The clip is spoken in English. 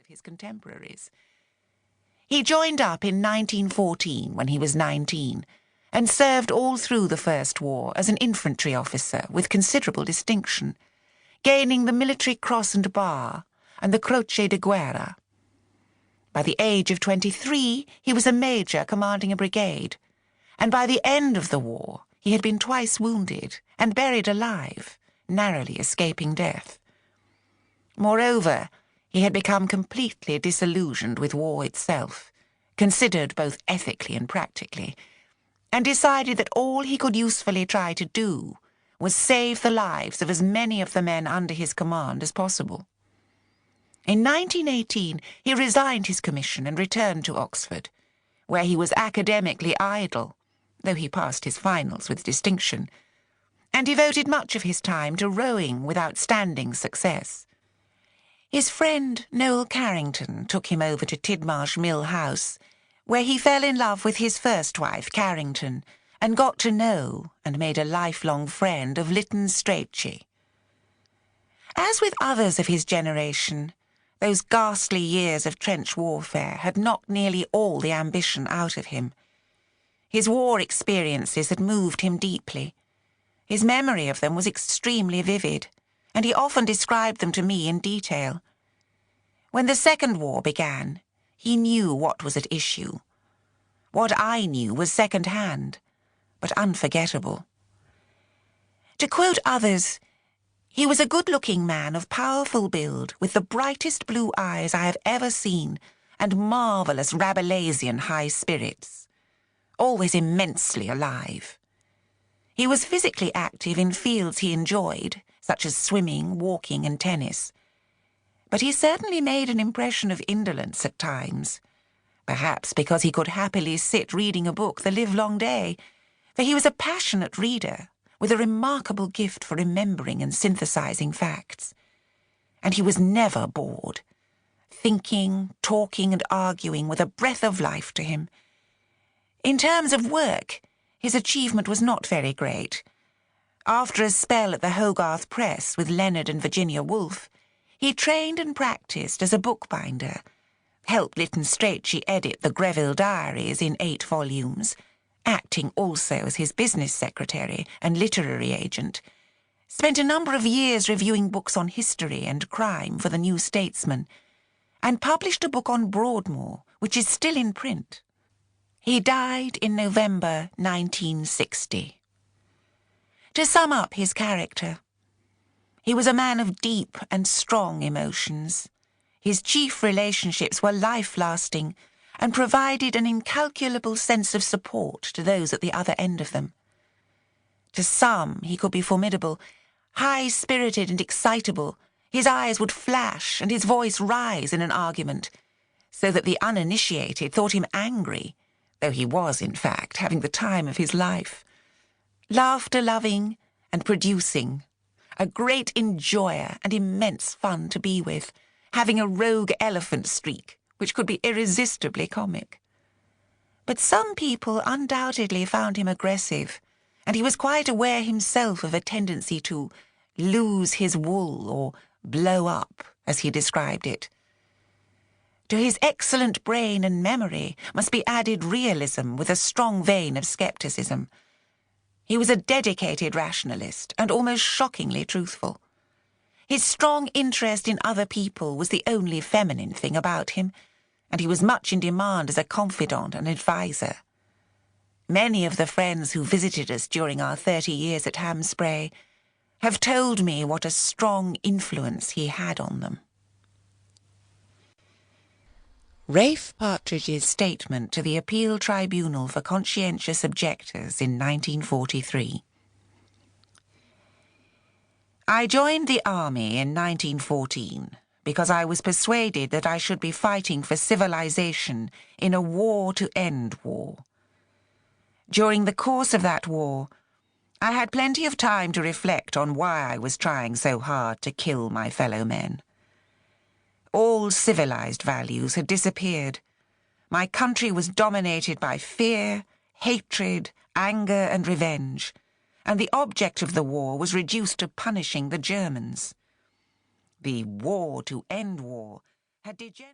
his contemporaries. He joined up in 1914 when he was 19 and served all through the First War as an infantry officer with considerable distinction, gaining the Military Cross and Bar and the Croce de Guerra. By the age of 23, he was a major commanding a brigade, and by the end of the war, he had been twice wounded and buried alive, narrowly escaping death. Moreover, he had become completely disillusioned with war itself, considered both ethically and practically, and decided that all he could usefully try to do was save the lives of as many of the men under his command as possible. In 1918, he resigned his commission and returned to Oxford, where he was academically idle, though he passed his finals with distinction, and devoted much of his time to rowing with outstanding success. His friend Noel Carrington took him over to Tidmarsh Mill House, where he fell in love with his first wife, Carrington, and got to know and made a lifelong friend of Lytton Strachey. As with others of his generation, those ghastly years of trench warfare had knocked nearly all the ambition out of him. His war experiences had moved him deeply. His memory of them was extremely vivid, and he often described them to me in detail. When the Second War began, he knew what was at issue. What I knew was second-hand, but unforgettable. To quote others, he was a good-looking man of powerful build, with the brightest blue eyes I have ever seen, and marvellous Rabelaisian high spirits, always immensely alive. He was physically active in fields he enjoyed, such as swimming, walking, and tennis. But he certainly made an impression of indolence at times, perhaps because he could happily sit reading a book the livelong day, for he was a passionate reader with a remarkable gift for remembering and synthesizing facts. And he was never bored, thinking, talking, and arguing with a breath of life to him. In terms of work, his achievement was not very great. After a spell at the Hogarth Press with Leonard and Virginia Woolf, he trained and practised as a bookbinder, helped Lytton Strachey edit the Greville Diaries in 8 volumes, acting also as his business secretary and literary agent, spent a number of years reviewing books on history and crime for the New Statesman, and published a book on Broadmoor, which is still in print. He died in November 1960. To sum up his character, he was a man of deep and strong emotions. His chief relationships were life-lasting and provided an incalculable sense of support to those at the other end of them. To some, he could be formidable, high-spirited and excitable. His eyes would flash and his voice rise in an argument, so that the uninitiated thought him angry, though he was, in fact, having the time of his life. Laughter-loving and producing, a great enjoyer and immense fun to be with, having a rogue elephant streak, which could be irresistibly comic. But some people undoubtedly found him aggressive, and he was quite aware himself of a tendency to lose his wool or blow up, as he described it. To his excellent brain and memory must be added realism with a strong vein of scepticism. He was a dedicated rationalist and almost shockingly truthful. His strong interest in other people was the only feminine thing about him, and he was much in demand as a confidant and adviser. Many of the friends who visited us during our 30 years at Hamspray have told me what a strong influence he had on them. Ralph Partridge's statement to the Appeal Tribunal for Conscientious Objectors in 1943. I joined the army in 1914 because I was persuaded that I should be fighting for civilization in a war to end war. During the course of that war, I had plenty of time to reflect on why I was trying so hard to kill my fellow men. All civilized values had disappeared. My country was dominated by fear, hatred, anger, and revenge, and the object of the war was reduced to punishing the Germans. The war to end war had degenerated.